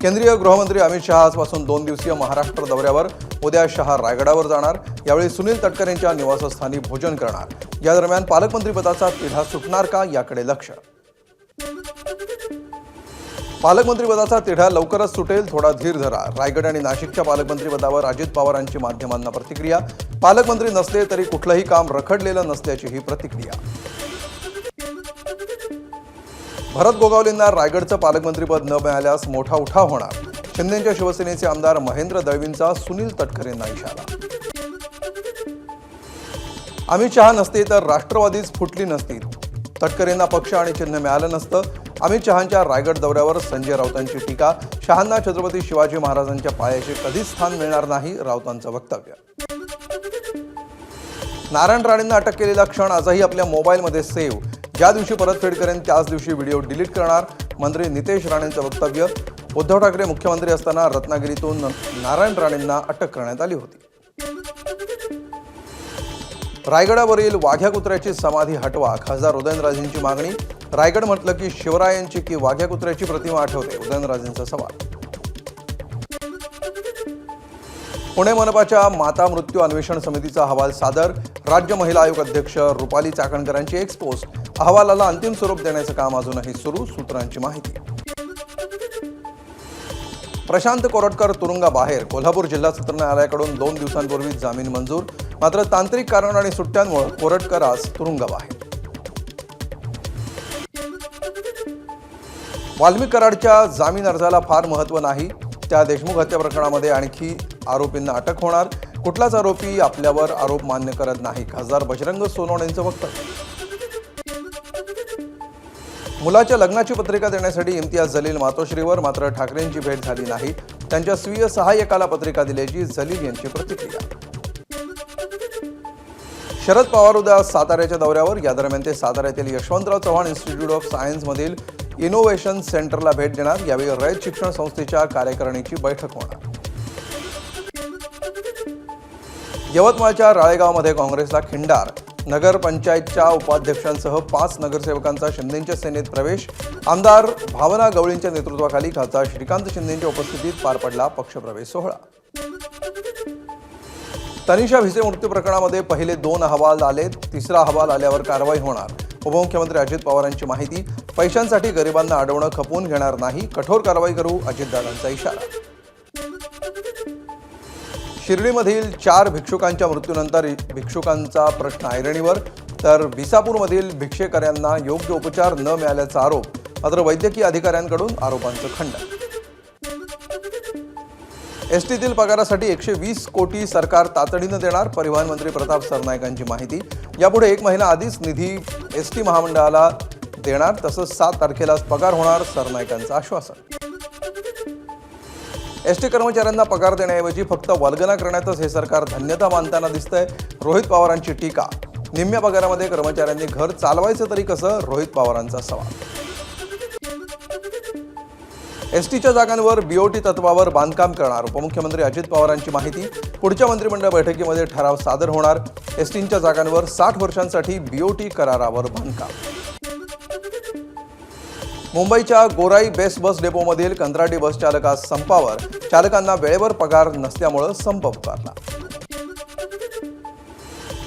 केंद्रीय गृहमंत्री अमित शहा आजपासून 2 दिवसीय महाराष्ट्र दौऱ्यावर. उद्या शहा रायगडावर जाणार. यावेळी सुनील तटकरे यांच्या निवासस्थानी भोजन करणार. या दरम्यान पालकमंत्री पदाचा तिढा सुटणार का याकडे लक्ष. पालकमंत्री पदाचा तिढा लवकरच सुटेल, थोडा धीर धरा. रायगड आणि नाशिकच्या पालकमंत्री पदावर अजित पवारांची माध्यमांना प्रतिक्रिया. पालकमंत्री नसले तरी कुठलंही काम रखडलेलं नसल्याची ही प्रतिक्रिया. भरत गोगावलेंना रायगडचं पालकमंत्रीपद न मिळाल्यास मोठा उठाव होणार. शिंदेच्या शिवसेनेचे आमदार महेंद्र दळवींचा सुनील तटकरेंना इशारा. अमित शहा नसते तर राष्ट्रवादीच फुटली नसती. तटकरेंना पक्ष आणि चिन्ह मिळालं नसतं. अमित शहांच्या रायगड दौऱ्यावर संजय राऊतांची टीका. शहांना छत्रपती शिवाजी महाराजांच्या पायाशी कधीच स्थान मिळणार नाही, राऊतांचं वक्तव्य. नारायण राणेंना अटक केलेला क्षण आजही आपल्या मोबाईलमध्ये सेव्ह. ज्या दिवशी परतफेड करेन त्याच दिवशी व्हिडिओ डिलीट करणार, मंत्री नितेश राणेंचं वक्तव्य. उद्धव ठाकरे मुख्यमंत्री असताना रत्नागिरीतून नारायण राणेंना अटक करण्यात आली होती. रायगडावरील वाघ्या कुत्र्याची समाधी हटवा, खासदार उदयनराजेंची मागणी. रायगड म्हटलं की शिवरायांची की वाघ्या कुत्र्याची प्रतिमा आठवते, उदयनराजेंचा सवाल. पुणे मनपाच्या माता मृत्यू अन्वेषण समितीचा अहवाल सादर. राज्य महिला आयोग अध्यक्ष रुपाली चाकणकरांची एक्सपोस्ट. अहवालाला अंतिम स्वरूप देण्याचं काम अजूनही सुरू, सूत्रांची माहिती. प्रशांत कोरटकर तुरुंगाबाहेर. कोल्हापूर जिल्हा सत्र न्यायालयाकडून 2 दिवसांपूर्वी जामीन मंजूर. मात्र तांत्रिक कारण आणि सुट्ट्यांमुळे कोरटकर आज तुरुंगाबाहेर. वाल्मिक कराडच्या जामीन अर्जाला फार महत्त्व नाही. त्या देशमुख हत्या प्रकरणामध्ये आणखी आरोपींना अटक होणार. कुठलाच आरोपी आपल्यावर आरोप मान्य करत नाही, खासदार बजरंग सोनवणे यांचं वक्तव्य. मुलाच्या लग्नाची पत्रिका देण्यासाठी इम्तियाज जलील मातोश्रीवर. मात्र ठाकरेंची भेट झाली नाही. त्यांच्या स्वीय सहाय्यकाला पत्रिका दिल्याची जलील यांची प्रतिक्रिया. शरद पवार उद्या साताऱ्याच्या दौऱ्यावर. या दरम्यान ते साताऱ्यातील यशवंतराव चव्हाण इन्स्टिट्यूट ऑफ सायन्समधील इनोव्हेशन सेंटरला भेट देणार. यावेळी रयत शिक्षण संस्थेच्या कार्यकारिणीची बैठक होणार. यवतमाळच्या राळेगावमध्ये काँग्रेसला खिंडार. नगरपंचायतच्या उपाध्यक्षांसह 5 नगरसेवकांचा शिंदेच्या सेनेत प्रवेश. आमदार भावना गवळींच्या नेतृत्वाखाली खासदार श्रीकांत शिंदेच्या उपस्थितीत पार पडला पक्षप्रवेश सोहळा. तनिषा भिसे मृत्यू प्रकरणामध्ये पहिले 2 अहवाल आलेत. 3रा अहवाल आल्यावर कारवाई होणार. उपमुख्यमंत्री अजित पवारांची माहिती. पैशांसाठी गरिबांना अडवणं खपवून घेणार नाही, कठोर कारवाई करू, अजितदादांचा इशारा. शिर्डीमधील 4 भिक्षुकांच्या मृत्यूनंतर भिक्षुकांचा प्रश्न ऐरणीवर. तर विसापूरमधील भिक्षेकऱ्यांना योग्य उपचार न मिळाल्याचा आरोप. मात्र वैद्यकीय अधिकाऱ्यांकडून आरोपांचं खंडन. एसटीतील पगारासाठी 120 कोटी सरकार तातडीनं देणार. परिवहन मंत्री प्रताप सरनाईकांची माहिती. यापुढे 1 महिना आधीच निधी एसटी महामंडळाला देणार. तसंच 7 तारखेलाच पगार होणार, सरनाईकांचं आश्वासन. एसटी कर्मचाऱ्यांना पगार देण्याऐवजी फक्त वल्गना करण्यातच हे सरकार धन्यता मानताना दिसतंय, रोहित पवारांची टीका. निम्म्या पगारामध्ये कर्मचाऱ्यांनी घर चालवायचं तरी कसं, रोहित पवारांचा सवाल. एसटीच्या जागांवर बीओटी तत्वावर बांधकाम करणार. उपमुख्यमंत्री अजित पवारांची माहिती. पुढच्या मंत्रिमंडळ बैठकीमध्ये ठराव सादर होणार. एसटीच्या जागांवर 60 वर्षांसाठी बीओटी करारावर बांधकाम. मुंबईच्या गोराई बेस्ट बस डेपोमधील कंत्राटी बस चालक आज संपावर. चालकांना वेळेवर पगार नसल्यामुळे संप पुकारला.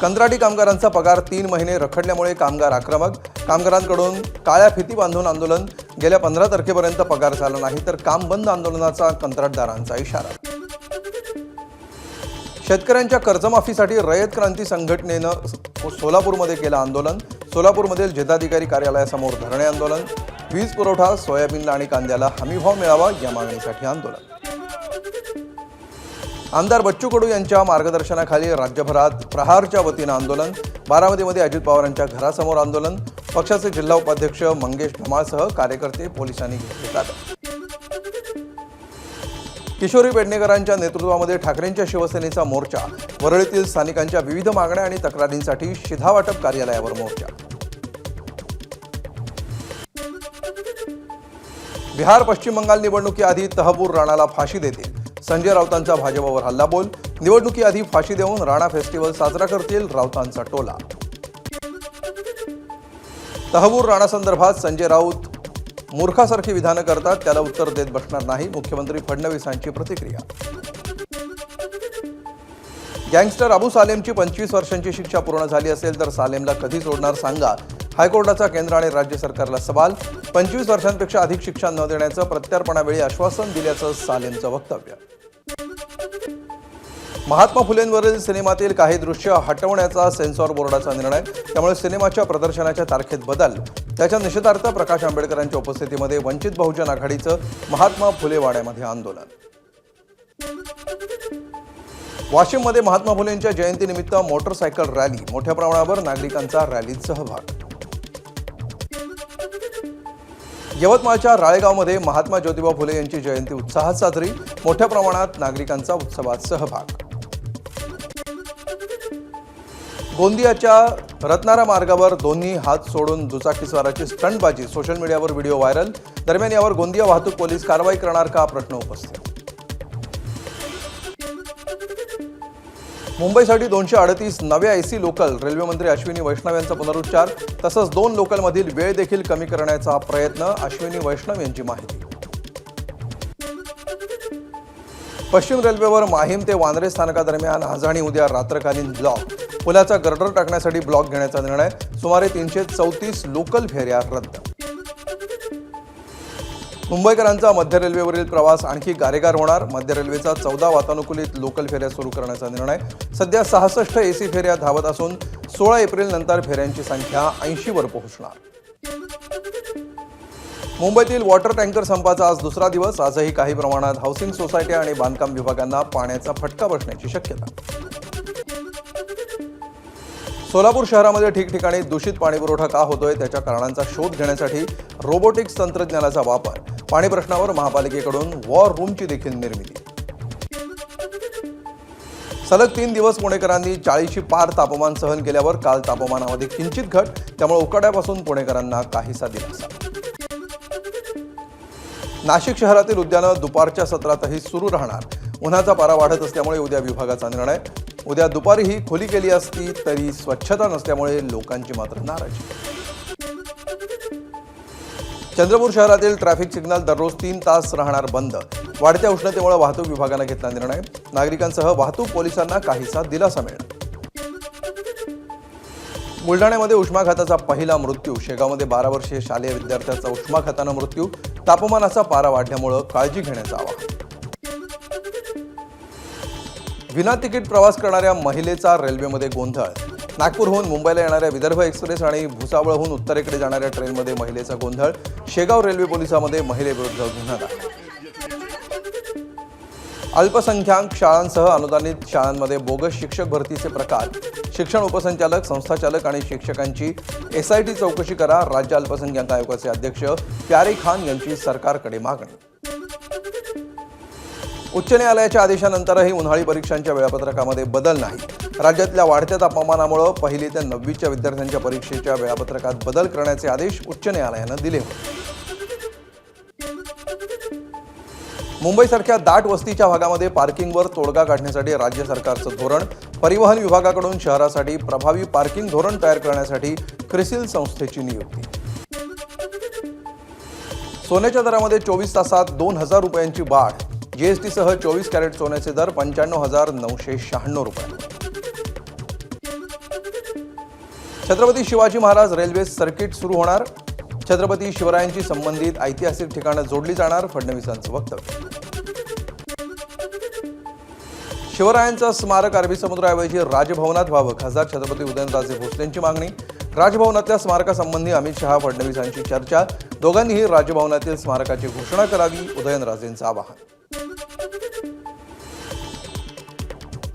कंत्राटी कामगारांचा पगार 3 महिने रखडल्यामुळे कामगार आक्रमक. कामगारांकडून काळ्या फिती बांधून आंदोलन. गेल्या 15 तारखेपर्यंत पगार झाला नाही तर काम बंद आंदोलनाचा कंत्राटदारांचा इशारा. शेतकऱ्यांच्या कर्जमाफीसाठी रयत क्रांती संघटनेनं सोलापूरमध्ये केलं आंदोलन. सोलापूरमधील जिल्हाधिकारी कार्यालयासमोर धरणे आंदोलन. वीज पुरवठा, सोयाबीनला आणि कांद्याला हमीभाव मिळावा या मागणीसाठी आंदोलन. आमदार बच्चू कडू यांच्या मार्गदर्शनाखाली राज्यभरात प्रहारच्या वतीनं आंदोलन. बारामतीमध्ये अजित पवारांच्या घरासमोर आंदोलन. पक्षाचे जिल्हा उपाध्यक्ष मंगेश धमाळसह कार्यकर्ते पोलिसांनी घेतले ताब्यात. किशोरी पेडणेकरांच्या नेतृत्वामध्ये ठाकरेंच्या शिवसेनेचा मोर्चा. वरळीतील स्थानिकांच्या विविध मागण्या आणि तक्रारींसाठी शिधावाटप कार्यालयावर मोर्चा. बिहार पश्चिम बंगाल निवडणुकीआधी तहबूर राणाला फाशी देतील. संजय राऊतांचा भाजपवर हल्लाबोल. निवडणुकीआधी फाशी देऊन राणा फेस्टिवल साजरा करतील राऊतांचा टोला. तहबूर राणा संदर्भात संजय राऊत मूर्खासारखी विधानं करतात, त्याला उत्तर देत बसणार नाही, मुख्यमंत्री फडणवीसांची प्रतिक्रिया. गँगस्टर अबू सालेमची 25 वर्षांची शिक्षा पूर्ण झाली असेल तर सालेमला कधी सोडणार सांगा, हायकोर्टाचा केंद्र आणि राज्य सरकारला सवाल. 25 वर्षांपेक्षा अधिक शिक्षा न देण्याचं प्रत्यार्पणावेळी आश्वासन दिल्याचं सालेमचं वक्तव्य. महात्मा फुलेंवरील सिनेमातील काही दृश्य हटवण्याचा सेन्सॉर बोर्डाचा निर्णय, त्यामुळे सिनेमाच्या प्रदर्शनाच्या तारखेत बदल. त्याच्या निषेधार्थ प्रकाश आंबेडकरांच्या उपस्थितीमध्ये वंचित बहुजन आघाडीचं महात्मा फुले वाड्यामध्ये आंदोलन. वाशिममध्ये महात्मा फुलेंच्या जयंतीनिमित्त मोटरसायकल रॅली, मोठ्या प्रमाणावर नागरिकांचा रॅलीत सहभाग. यवतमाळच्या राळेगावमध्ये महात्मा ज्योतिबा फुले यांची जयंती उत्साहात साजरी, मोठ्या प्रमाणात नागरिकांचा उत्सवात सहभाग. गोंदियाच्या रत्नारा मार्गावर दोन्ही हात सोडून दुचाकीस्वाराची स्टंटबाजी, सोशल मीडियावर व्हिडिओ व्हायरल. दरम्यान यावर गोंदिया वाहतूक पोलीस कारवाई करणार का, प्रश्न उपस्थित. मुंबईसाठी 238 नव्या एसी लोकल, रेल्वेमंत्री अश्विनी वैष्णव यांचा पुनरुच्चार. तसंच 2 लोकलमधील वेळ देखील कमी करण्याचा प्रयत्न, अश्विनी वैष्णव यांची माहिती. पश्चिम रेल्वेवर माहीम ते वांद्रे स्थानकादरम्यान आज आणि उद्या रात्रकालीन ब्लॉक, पुलाचा गर्डर टाकण्यासाठी ब्लॉक घेण्याचा निर्णय. सुमारे 334 लोकल फेऱ्या रद्द. मुंबईकरांचा मध्य रेल्वेवरील प्रवास आणखी गारेगार होणार, मध्य रेल्वेचा 14 वातानुकूलित लोकल फेऱ्या सुरू करण्याचा निर्णय. सध्या 66 एसी फेऱ्या धावत असून 16 एप्रिल नंतर फेऱ्यांची संख्या 80 वर पोहोचणार. मुंबईतील वॉटर टँकर संपाचा आज दुसरा दिवस. आजही काही प्रमाणात हाऊसिंग सोसायटी आणि बांधकाम विभागांना पाण्याचा फटका बसण्याची शक्यता. सोलापूर शहरामध्ये ठिकठिकाणी दूषित पाणीपुरवठा का होतोय, त्याच्या कारणांचा शोध घेण्यासाठी रोबोटिक्स तंत्रज्ञानाचा वापर. पाणी प्रश्नावर महापालिकेकडून वॉर रूमची देखील निर्मिती. सलग 3 दिवस पुणेकरांनी 40ची पार तापमान सहन केल्यावर काल तापमानामध्ये किंचित घट, त्यामुळे उकाड्यापासून पुणेकरांना काहीसा दिलासा. नाशिक शहरातील उद्यानं दुपारच्या सत्रातही सुरू राहणार. उन्हाचा पारा वाढत असल्यामुळे उद्या विभागाचा निर्णय. उद्या दुपारीही खुली केली असती तरी स्वच्छता नसल्यामुळे लोकांची मात्र नाराजी. चंद्रपूर शहरातील ट्रॅफिक सिग्नल दररोज 3 तास राहणार बंद. वाढत्या उष्णतेमुळे वाहतूक विभागाने घेतला निर्णय. नागरिकांसह वाहतूक पोलिसांना काहीसा दिलासा मिळेल. बुलढाण्यामध्ये उष्माघाताचा पहिला मृत्यू. शेगावमध्ये 12 वर्षीय शालेय विद्यार्थ्याचा उष्माघातानं मृत्यू. तापमानाचा पारा वाढल्यामुळे काळजी घेण्याचं आवाहन. विना तिकीट प्रवास करणाऱ्या महिलेचा रेल्वेमध्ये गोंधळ. नागपूरहून मुंबईला येणाऱ्या विदर्भ एक्सप्रेस आणि भुसावळहून उत्तरेकडे जाणाऱ्या ट्रेनमध्ये महिलेचा गोंधळ. शेगाव रेल्वे पोलिसांमध्ये महिलेविरुद्ध गुन्हा दाखल. अल्पसंख्याक शाळांसह अनुदानित शाळांमध्ये बोगस शिक्षक भरतीचे प्रकार. शिक्षण उपसंचालक, संस्थाचालक आणि शिक्षकांची SIT चौकशी करा. राज्य अल्पसंख्याक आयोगाचे अध्यक्ष प्यारे खान यांची सरकारकडे मागणी. उच्च न्यायालयाच्या आदेशानंतरही उन्हाळी परीक्षांच्या वेळापत्रकामध्ये बदल नाही. राज्यातल्या वाढत्या तापमानामुळे 1ली ते 9वीच्या विद्यार्थ्यांच्या परीक्षेच्या वेळापत्रकात बदल करण्याचे आदेश उच्च न्यायालयानं दिले होते. मुंबईसारख्या दाट वस्तीच्या भागामध्ये पार्किंगवर तोडगा काढण्यासाठी राज्य सरकारचं धोरण. परिवहन विभागाकडून शहरासाठी प्रभावी पार्किंग धोरण तयार करण्यासाठी क्रिसिल संस्थेची नियुक्ती. सोन्याच्या दरामध्ये 24 तासात 2,000 रुपयांची वाढ. GSTसह 24 कॅरेट सोन्याचे दर 95,996 रुपये. छत्रपती शिवाजी महाराज रेल्वे सर्किट सुरू होणार. छत्रपती शिवरायांची संबंधित ऐतिहासिक ठिकाणं जोडली जाणार, फडणवीसांचं वक्तव्य. शिवरायांचं स्मारक अरबी समुद्राऐवजी राजभवनात व्हावं, खासदार छत्रपती उदयनराजे भोसलेंची मागणी. राजभवनातल्या स्मारकासंबंधी अमित शहा फडणवीसांची चर्चा. दोघांनीही राजभवनातील स्मारकाची घोषणा करावी, उदयनराजेंचं आवाहन.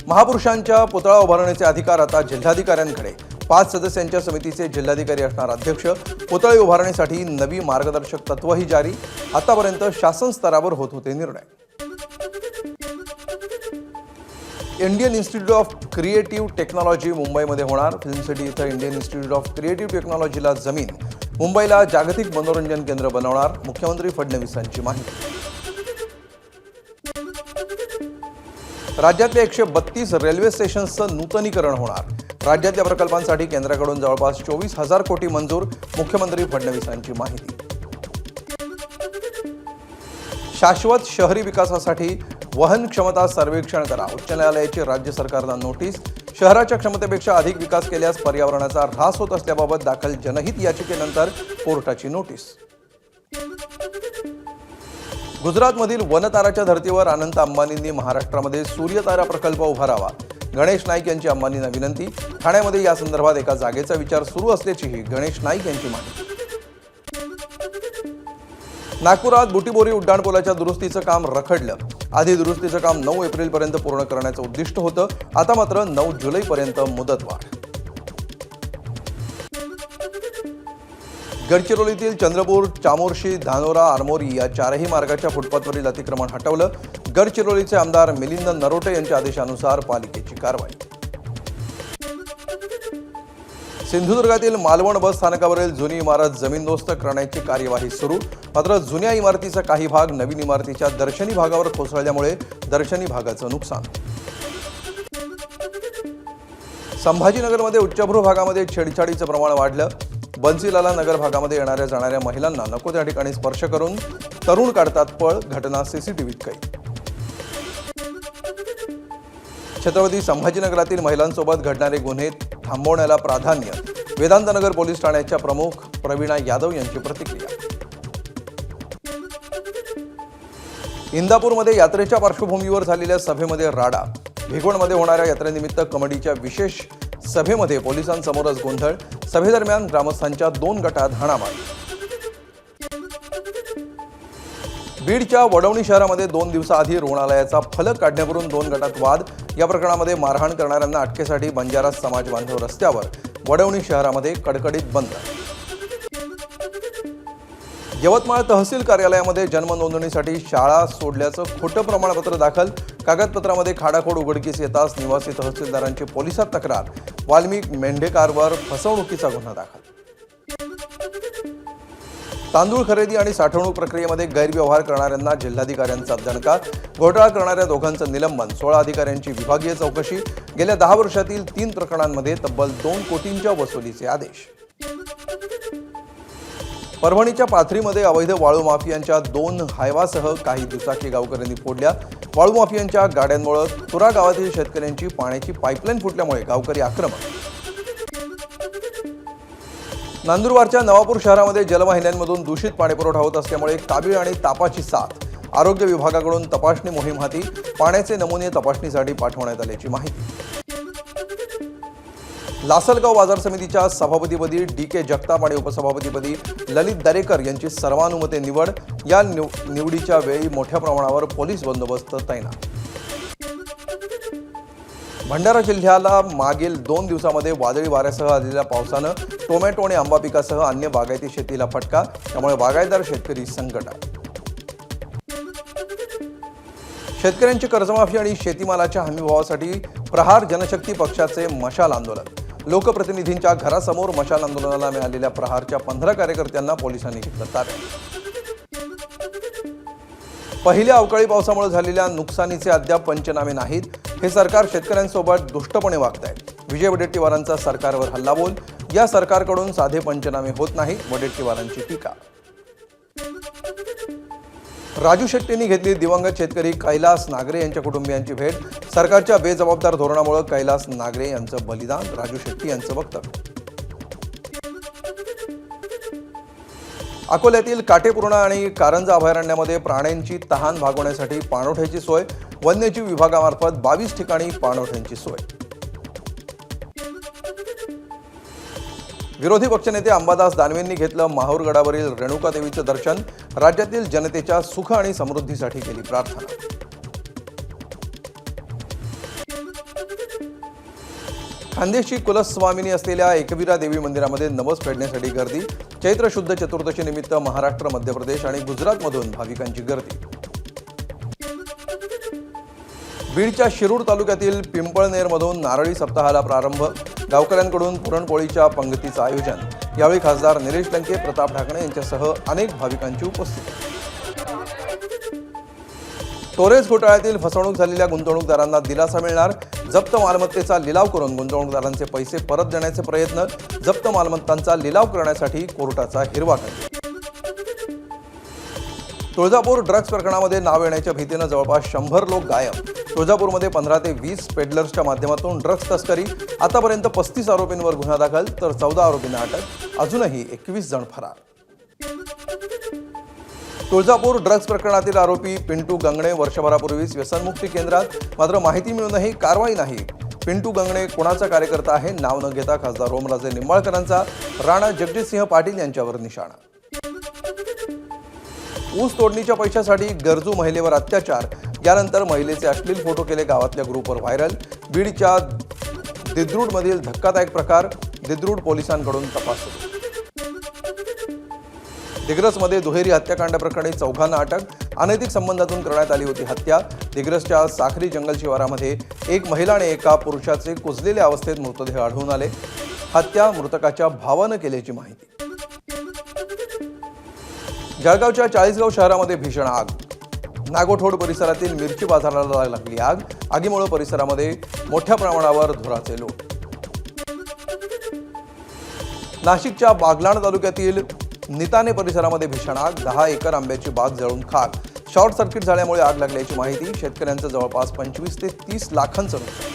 महापुरुषांच्या पुतळा उभारण्याचे अधिकार आता जिल्हाधिकाऱ्यांकडे. 5 सदस्यांच्या समितीचे जिल्हाधिकारी असणार अध्यक्ष. पुतळे उभारण्यासाठी नवी मार्गदर्शक तत्वही जारी. आतापर्यंत शासन स्तरावर होत होते निर्णय. Indian institute of creative technology मुंबईमध्ये होणार. फिल्म सिटी इथं इंडियन इन्स्टिट्यूट ऑफ क्रिएटिव्ह टेक्नॉलॉजीला जमीन. मुंबईला जागतिक मनोरंजन केंद्र बनवणार, मुख्यमंत्री फडणवीसांची माहिती. राज्यातल्या 132 रेल्वे स्टेशन्सचं नूतनीकरण होणार. राज्यातल्या प्रकल्पांसाठी केंद्राकडून जवळपास 24,000 कोटी मंजूर, मुख्यमंत्री फडणवीसांची माहिती. शाश्वत शहरी विकासासाठी वहन क्षमता सर्वेक्षण करा. उच्च न्यायालयाची राज्य सरकारला नोटीस. शहराच्या क्षमतेपेक्षा अधिक विकास केल्यास पर्यावरणाचा ऱ्हास होत असल्याबाबत दाखल जनहित याचिकेनंतर कोर्टाची नोटीस. गुजरातमधील वनताराच्या धर्तीवर अनंत अंबानींनी महाराष्ट्रामध्ये सूर्यतारा प्रकल्प उभारावा. गणेश नाईक यांची अंबानींना विनंती. ठाण्यामध्ये या संदर्भात एका जागेचा विचार सुरू असल्याचीही गणेश नाईक यांची माहिती. नागपुरात बुटीबोरी उड्डाणपुलाच्या दुरुस्तीचं काम रखडलं. आधी दुरुस्तीचं काम 9 एप्रिलपर्यंत पूर्ण करण्याचं उद्दिष्ट होतं. आता मात्र 9 जुलैपर्यंत मुदतवाढ. गडचिरोलीतील चंद्रपूर, चामोर्शी, धानोरा, आरमोरी या 4ही मार्गाच्या फुटपाथवरील अतिक्रमण हटवलं. गडचिरोलीचे आमदार मिलिंद नरोटे यांच्या आदेशानुसार पालिकेची कारवाई. सिंधुदुर्गातील मालवण बस स्थानकावरील जुनी इमारत जमीनदोस्त करण्याची कार्यवाही सुरू. मात्र जुन्या इमारतीचा काही भाग नवीन इमारतीच्या दर्शनी भागावर कोसळल्यामुळे दर्शनी भागाचं नुकसान. संभाजीनगरमध्ये उच्चभ्रू भागामध्ये छेडछाडीचं प्रमाण वाढलं. बन्सीलाला नगर भागामध्ये येणाऱ्या जाणाऱ्या महिलांना नको त्या ठिकाणी स्पर्श करून तरुण काढतात पळ. घटना सीसीटीव्हीत कैद. छत्रपती संभाजीनगरातील महिलांसोबत घडणारे गुन्हे थांबवण्याला प्राधान्य. वेदांतनगर पोलीस ठाण्याच्या प्रमुख प्रवीणा यादव यांची प्रतिक्रिया. इंदापूरमध्ये यात्रेच्या पार्श्वभूमीवर झालेल्या सभेमध्ये राडा. भिगवणमध्ये होणाऱ्या यात्रेनिमित्त कमिटीच्या विशेष सभेमध्ये पोलिसांसमोरच गोंधळ. सभेदरम्यान ग्रामस्थांच्या 2 गटात हाणामारी. बीडच्या वडवणी शहरामध्ये 2 दिवसाआधी रुग्णालयाचा फलक काढण्यावरून 2 गटात वाद. या प्रकरणामध्ये मारहाण करणाऱ्यांना अटकेसाठी बंजारा समाज बांधव रस्त्यावर. वडवणी शहरामध्ये कडकडीत बंद. यवतमाळ तहसील कार्यालयामध्ये जन्म नोंदणीसाठी शाळा सोडल्याचं खोटं प्रमाणपत्र दाखल. कागदपत्रामध्ये खाडाखोड उघडकीस येताच निवासी तहसीलदारांची पोलिसात तक्रार. वाल्मिक मेंढेकरवर फसवणुकीचा गुन्हा दाखल. तांदूळ खरेदी आणि साठवणूक प्रक्रियेमध्ये गैरव्यवहार करणाऱ्यांना जिल्हाधिकाऱ्यांचा दणका. घोटाळा करणाऱ्या दोघांचं निलंबन. 16 अधिकाऱ्यांची विभागीय चौकशी. गेल्या 10 वर्षातील 3 प्रकरणांमध्ये तब्बल 2 कोटींच्या वसुलीचे आदेश. परभणीच्या पाथरीमध्ये अवैध वाळू माफियांच्या 2 हायवासह काही दुचाकी गावकऱ्यांनी फोडल्या. वाळू माफियांच्या गाड्यांमुळे तुरा गावातील शेतकऱ्यांची पाण्याची पाईपलाईन फुटल्यामुळे गावकरी आक्रमक. नंदुरबारच्या नवापूर शहरामध्ये जलवाहिन्यांमधून दूषित पाणीपुरवठा होत असल्यामुळे कावीळ आणि तापाची साथ. आरोग्य विभागाकडून तपासणी मोहीम हाती. पाण्याचे नमुने तपासणीसाठी पाठवण्यात आल्याची माहिती. लासलगाव बाजार समितीच्या सभापतीपदी DK जगताप आणि उपसभापतीपदी ललित दरेकर यांची सर्वानुमते निवड. या निवडीच्या वेळी मोठ्या प्रमाणावर पोलीस बंदोबस्त तैनात. भंडारा जिल्ह्याला मागील 2 दिवसामध्ये वादळी वाऱ्यासह आलेल्या पावसानं टोमॅटो आणि आंबा पिकासह अन्य बागायती शेतीला फटका. त्यामुळे बागायतदार शेतकरी संकटात. शेतकऱ्यांची कर्जमाफी आणि शेतीमालाच्या हमीभावासाठी प्रहार जनशक्ती पक्षाचे मशाल आंदोलन. लोकप्रतिनिधींच्या घरासमोर मशाल आंदोलनाला मिळालेल्या प्रहारच्या 15 कार्यकर्त्यांना पोलिसांनी घेतलं ताब्यात. पहिल्या अवकाळी पावसामुळे झालेल्या नुकसानीचे अद्याप पंचनामे नाहीत. हे सरकार शेतकऱ्यांसोबत दुष्टपणे वागत आहे. विजय वडेट्टीवारांचा सरकारवर हल्लाबोल. या सरकारकडून साधे पंचनामे होत नाही. वडेट्टीवारांची टीका. राजू शेट्टींनी घेतली दिवंगत शेतकरी कैलास नागरे यांच्या कुटुंबियांची भेट. सरकारच्या बेजबाबदार धोरणामुळे कैलास नागरे यांचं बलिदान. राजू शेट्टी यांचं वक्तव्य. अकोल्यातील काटेपूर्णा आणि कारंजा अभयारण्यामध्ये प्राण्यांची तहान भागवण्यासाठी पाणवठ्याची सोय. वन्यजीव विभागामार्फत 22 ठिकाणी पाणवठ्यांची सोय. विरोधी पक्षनेते अंबादास दानवेंनी घेतलं माहूरगडावरील रेणुकादेवीचं दर्शन. राज्यातील जनतेच्या सुख आणि समृद्धीसाठी केली प्रार्थना. खानदेशी कुलस्वामिनी असलेल्या एकवीरा देवी मंदिरामध्ये नवस फेडण्यासाठी गर्दी. चैत्र शुद्ध चतुर्दशी निमित्त महाराष्ट्र, मध्य प्रदेश आणि गुजरातमधून भाविकांची गर्दी. बीडच्या शिरूर तालुक्यातील पिंपळनेरमधून नारळी सप्ताहाला प्रारंभ. गावकऱ्यांकडून पुरणपोळीच्या पंगतीचं आयोजन. यावेळी खासदार निलेश लंके, प्रताप ढाकणे यांच्यासह अनेक भाविकांची उपस्थिती. टोरेस घोटाळ्यातील फसवणूक झालेल्या गुंतवणूकदारांना दिलासा मिळणार. जप्त मालमत्तेचा लिलाव करून गुंतवणूकदारांचे पैसे परत देण्याचे प्रयत्न. जप्त मालमत्तांचा लिलाव करण्यासाठी कोर्टाचा हिरवा कंदील. तुळजापूर ड्रग्ज प्रकरणामध्ये नाव येण्याच्या भीतीनं जवळपास 100 लोक गायब. तुळजापूरमध्ये 15 ते 20 पेडलर्सच्या माध्यमातून ड्रग्ज तस्करी. आतापर्यंत 35 आरोपींवर गुन्हा दाखल तर 14 आरोपींना अटक. अजूनही 21 जण फरार. तुळजापूर ड्रग्ज प्रकरणातील आरोपी पिंटू गंगणे वर्षभरापूर्वीच व्यसनमुक्ती केंद्रात. मात्र माहिती मिळूनही कारवाई नाही. पिंटू गंगणे कोणाचा कार्यकर्ता आहे नाव न घेता खासदार ओमराजे निंबाळकरांचा राणा जगजितसिंह पाटील यांच्यावर निशाणा. ऊस तोडणीच्या पैशासाठी गरजू महिलेवर अत्याचार. यानंतर महिलेचे अश्लील फोटो केले गावातल्या ग्रुपवर व्हायरल. बीडच्या दिद्रूडमधील धक्कादायक प्रकार. दिद्रूड पोलिसांकडून तपास सुरू. दिग्रसमध्ये दुहेरी हत्याकांड प्रकरणी 4घांना अटक. अनैतिक संबंधातून करण्यात आली होती हत्या. दिग्रसच्या साखरी जंगल शिवारामध्ये एक महिला आणि एका पुरुषाचे कुजलेल्या अवस्थेत मृतदेह आढळून आले. हत्या मृतकाच्या भावानं केल्याची माहिती. जळगावच्या चाळीसगाव शहरामध्ये भीषण आग. नागोठोड परिसरातील मिरची बाजाराला लागली आग. आगीमुळे परिसरामध्ये मोठ्या प्रमाणावर धुराचे लोट. नाशिकच्या बागलाण तालुक्यातील निताने परिसरामध्ये भीषण आग. 10 एकर आंब्याची बाग जळून खाक. शॉर्ट सर्किट झाल्यामुळे आग लागल्याची माहिती. शेतकऱ्यांचं जवळपास 25 ते 30 लाखांचं नुकसान.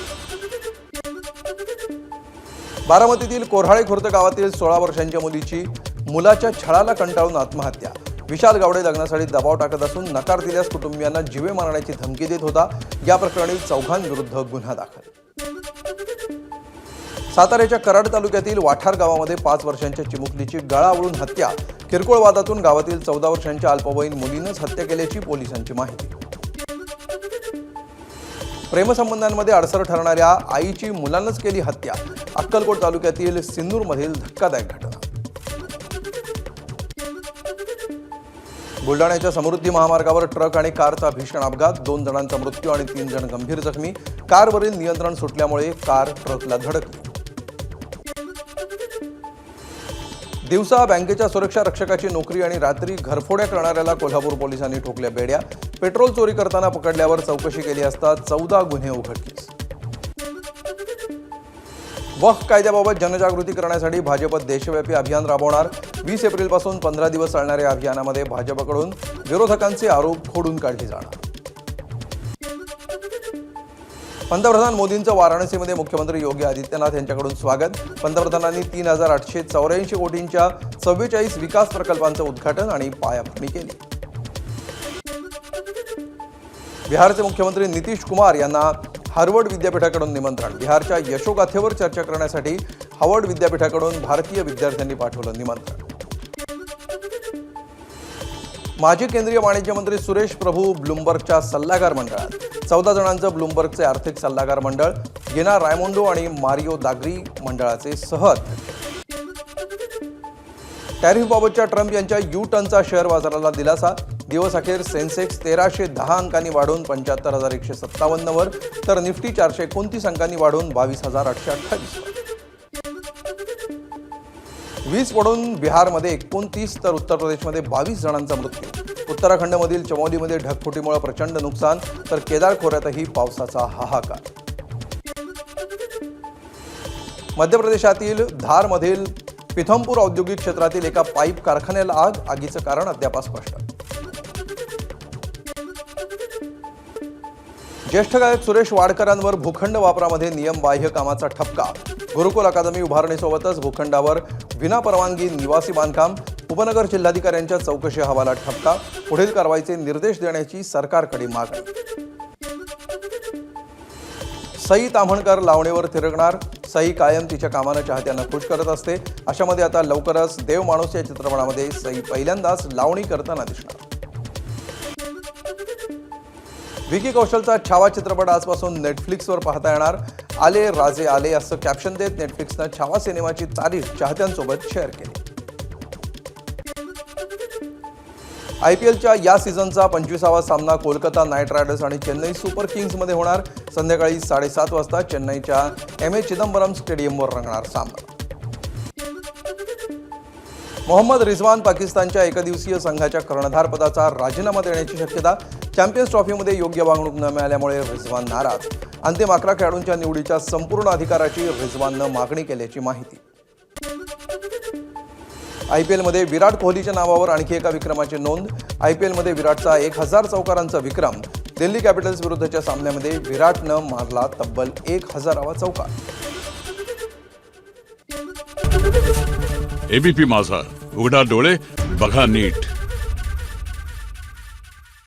बारामतीतील कोऱ्हाळे खुर्द गावातील 16 वर्षांच्या मुलीची मुलाच्या छळाला कंटाळून आत्महत्या. विशाल गावडे लग्नासाठी दबाव टाकत असून नकार दिल्यास कुटुंबियांना जीवे मारण्याची धमकी देत होता. या प्रकरणी 4घांविरुद्ध गुन्हा दाखल. साताऱ्याच्या कराड तालुक्यातील वाठार गावामध्ये 5 वर्षांच्या चिमुकलीची गळा आवळून हत्या. किरकोळ वादातून गावातील 14 वर्षांच्या अल्पवयीन मुलीनंच हत्या केल्याची पोलिसांची माहिती. प्रेमसंबंधांमध्ये अडसर ठरणाऱ्या आईची मुलांनाच केली हत्या. अक्कलकोट तालुक्यातील सिन्नूरमधील धक्कादायक घटना. बुलढाण्याच्या समृद्धी महामार्गावर ट्रक आणि कारचा भीषण अपघात. 2 जणांचा मृत्यू आणि 3 जण गंभीर जखमी. कारवरील नियंत्रण सुटल्यामुळे कार ट्रकला धडकली. दिवसा बँकेच्या सुरक्षा रक्षकाची नोकरी आणि रात्री घरफोड्या करणाऱ्याला कोल्हापूर पोलिसांनी ठोकल्या बेड्या. पेट्रोल चोरी करताना पकडल्यावर चौकशी केली असता 14 गुन्हे उघडकीस. वक्फ कायद्याबाबत जनजागृती करण्यासाठी भाजप देशव्यापी अभियान राबवणार. 20 एप्रिलपासून 15 दिवस चालणाऱ्या या अभियानामध्ये भाजपकडून विरोधकांचे आरोप खोडून काढले जाणार. पंतप्रधान मोदींचं वाराणसीमध्ये मुख्यमंत्री योगी आदित्यनाथ यांच्याकडून स्वागत. पंतप्रधानांनी 3884 कोटींच्या 44 विकास प्रकल्पांचं उद्घाटन आणि पायाभरणी केली. बिहारचे मुख्यमंत्री नितीश कुमार यांना हार्वर्ड विद्यापीठाकडून निमंत्रण. बिहारच्या यशोगाथेवर चर्चा करण्यासाठी हार्वर्ड विद्यापीठाकडून भारतीय विद्यार्थ्यांनी पाठवलं निमंत्रण. माजी केंद्रीय वाणिज्य मंत्री सुरेश प्रभू ब्लूमबर्गच्या सल्लागार मंडळात. 14 जणांचं ब्लूमबर्गचे आर्थिक सल्लागार मंडळ. गिना रायमोंडो आणि मारिओ दाग्री मंडळाचे सहअध्यक्ष. टॅरिफबाबतच्या ट्रम्प यांच्या यू टर्नचा शेअर बाजाराला दिलासा. दिवस अखेर सेन्सेक्स 1310 अंकांनी वाढून 75,157 वर तर निफ्टी 429 अंकांनी वाढून 22,828 वर. वीज पडून बिहारमध्ये 29 तर उत्तर प्रदेशमध्ये 22 जणांचा मृत्यू. उत्तराखंडमधील चमोलीमध्ये ढगफुटीमुळे प्रचंड नुकसान तर केदार खोऱ्यातही पावसाचा हाहाकार. मध्य प्रदेशातील धारमधील पिथमपूर औद्योगिक क्षेत्रातील एका पाईप कारखान्याला आग. आगीचं कारण अद्याप स्पष्ट. ज्येष्ठ गायक सुरेश वाडकरांवर भूखंड वापरामध्ये नियमबाह्य कामाचा ठपका. गुरुकुल अकादमी उभारणीसोबतच भूखंडावर विनापरवानगी निवासी बांधकाम. उपनगर जिल्हाधिकाऱ्यांच्या चौकशी अहवालात ठपका. पुढील कारवाईचे निर्देश देण्याची सरकारकडे मागणी. सई ताम्हणकर लावणीवर थिरकणार. सई कायम तिच्या कामानं चाहत्यांना खुश करत असते. अशामध्ये आता लवकरच देव माणूस या चित्रपटामध्ये सई पहिल्यांदाच लावणी करताना दिसणार. विकी कौशलचा छावा चित्रपट आजपासून नेटफ्लिक्सवर पाहता येणार. आले राजे आले असं कॅप्शन देत नेटफ्लिक्सनं छावा सिनेमाची तारीख चाहत्यांसोबत शेअर केली. आयपीएलच्या या सीझनचा 25वा सामना कोलकाता नाईट रायडर्स आणि चेन्नई सुपर किंग्समध्ये होणार. संध्याकाळी 7:30 वाजता चेन्नईच्या एम.ए. चिदंबरम स्टेडियमवर रंगणार सामना. मोहम्मद रिझवान पाकिस्तानच्या एकदिवसीय संघाच्या कर्णधारपदाचा राजीनामा देण्याची शक्यता. चॅम्पियन्स ट्रॉफीमध्ये योग्य वागणूक न मिळाल्यामुळे रिझवान नाराज. अंतिम 11 खेळाडूंच्या निवडीच्या संपूर्ण अधिकाराची रिझवाननं मागणी केल्याची माहिती. IPL मध्ये विराट कोहलीच्या नावावर आणखी एका विक्रमाची नोंद. IPL मध्ये विराटचा 1000 चौकारांचा विक्रम. दिल्ली कॅपिटल्स विरुद्धच्या सामन्यामध्ये विराटनं मारला तब्बल 1000वा चौकार. ABP माझा, उघडा डोळे बघा नीट.